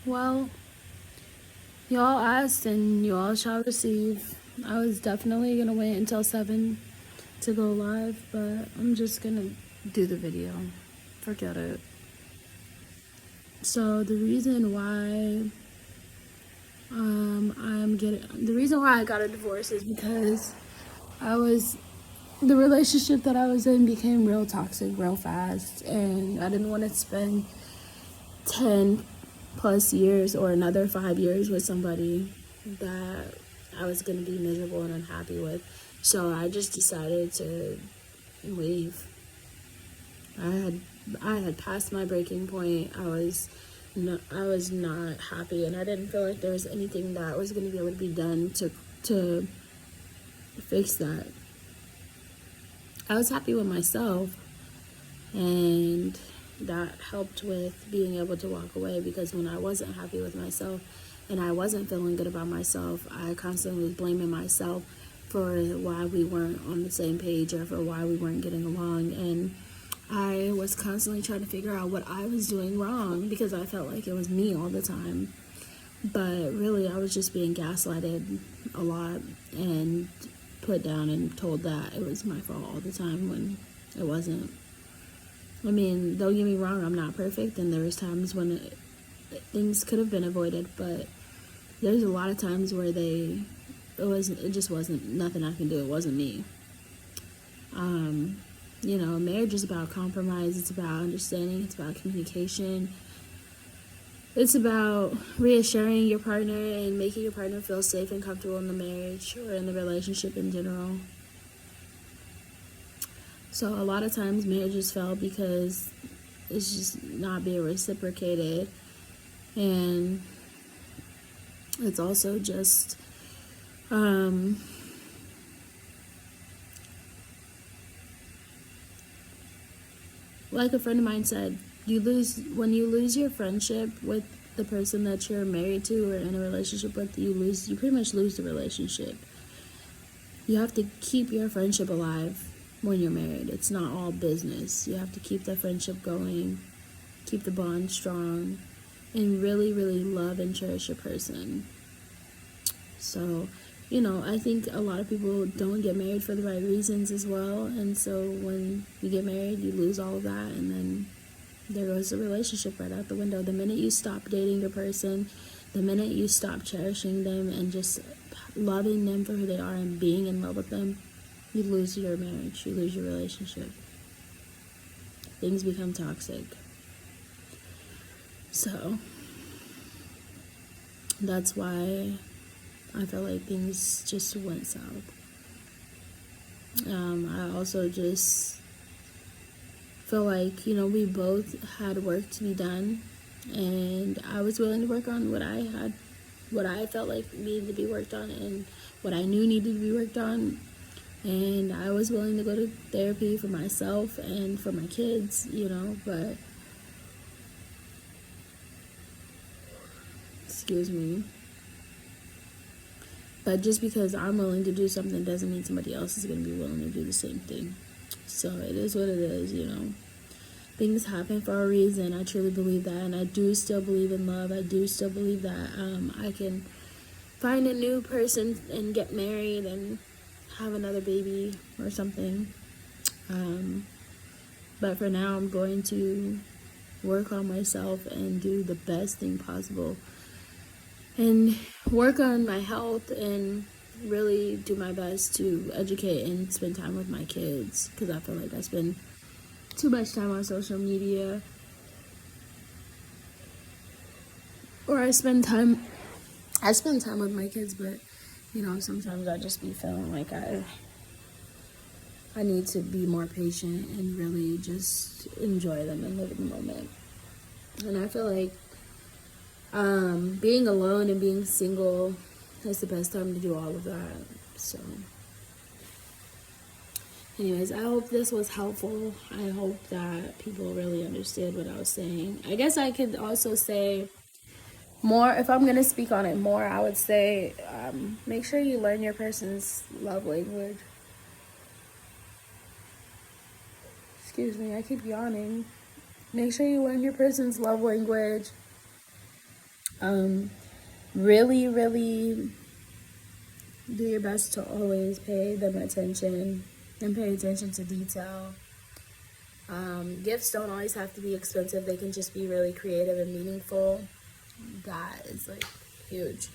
Well, y'all asked and you all shall receive. I was definitely gonna wait until 7 to go live, but I'm just gonna do the video. Forget it. So the reason why I got a divorce is because I was the relationship that I was in became real toxic real fast, and I didn't want to spend 10 plus years or another 5 years with somebody that I was going to be miserable and unhappy with. So I just decided to leave. I had I had passed my breaking point. I was not happy, and I didn't feel like there was anything that was going to be able to be done to fix that. I was happy with myself, and that helped with being able to walk away, because when I wasn't happy with myself and I wasn't feeling good about myself, I constantly was blaming myself for why we weren't on the same page or for why we weren't getting along. And I was constantly trying to figure out what I was doing wrong, because I felt like it was me all the time. But really, I was just being gaslighted a lot and put down and told that it was my fault all the time when it wasn't. I mean, don't get me wrong, I'm not perfect, and there was times when things could have been avoided, but there's a lot of times where it just wasn't nothing I can do. It wasn't me. Marriage is about compromise. It's about understanding. It's about communication. It's about reassuring your partner and making your partner feel safe and comfortable in the marriage or in the relationship in general. So a lot of times marriages fail because it's just not being reciprocated, and it's also just like a friend of mine said, when you lose your friendship with the person that you're married to or in a relationship with, you pretty much lose the relationship. You have to keep your friendship alive when you're married. It's not all business. You have to keep the friendship going, keep the bond strong, and really, really love and cherish your person. So, I think a lot of people don't get married for the right reasons as well. And so when you get married, you lose all of that, and then there goes the relationship right out the window. The minute you stop dating your person, the minute you stop cherishing them and just loving them for who they are and being in love with them, you lose your marriage, you lose your relationship. Things become toxic. So that's why I feel like things just went south. I also just feel like, we both had work to be done, and I was willing to work on what I felt like needed to be worked on and what I knew needed to be worked on. And I was willing to go to therapy for myself and for my kids, but excuse me. But just because I'm willing to do something doesn't mean somebody else is going to be willing to do the same thing. So it is what it is, Things happen for a reason. I truly believe that, and I do still believe in love. I do still believe that I can find a new person and get married and have another baby or something. But for now, I'm going to work on myself and do the best thing possible and work on my health and really do my best to educate and spend time with my kids, because I feel like I spend too much time on social media, or I spend time with my kids, but sometimes I just be feeling like I need to be more patient and really just enjoy them and live in the moment. And I feel like being alone and being single is the best time to do all of that. So anyways, I hope this was helpful. I hope that people really understood what I was saying. I guess I could also say more, if I'm going to speak on it more, I would say make sure you learn your person's love language. Excuse me, I keep yawning. Make sure you learn your person's love language. Really, really do your best to always pay them attention and pay attention to detail. Gifts don't always have to be expensive. They can just be really creative and meaningful. That is like huge.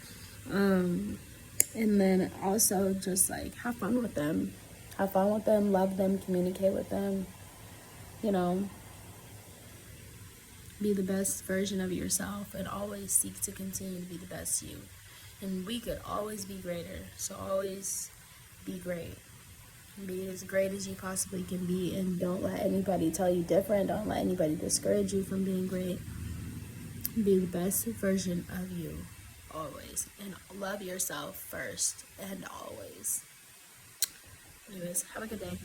And then also just like have fun with them. Have fun with them, love them, communicate with them. You know, be the best version of yourself and always seek to continue to be the best you. And we could always be greater. So always be great. Be as great as you possibly can be, and don't let anybody tell you different. Don't let anybody discourage you from being great. Be the best version of you always, and love yourself first and always. Anyways, have a good day.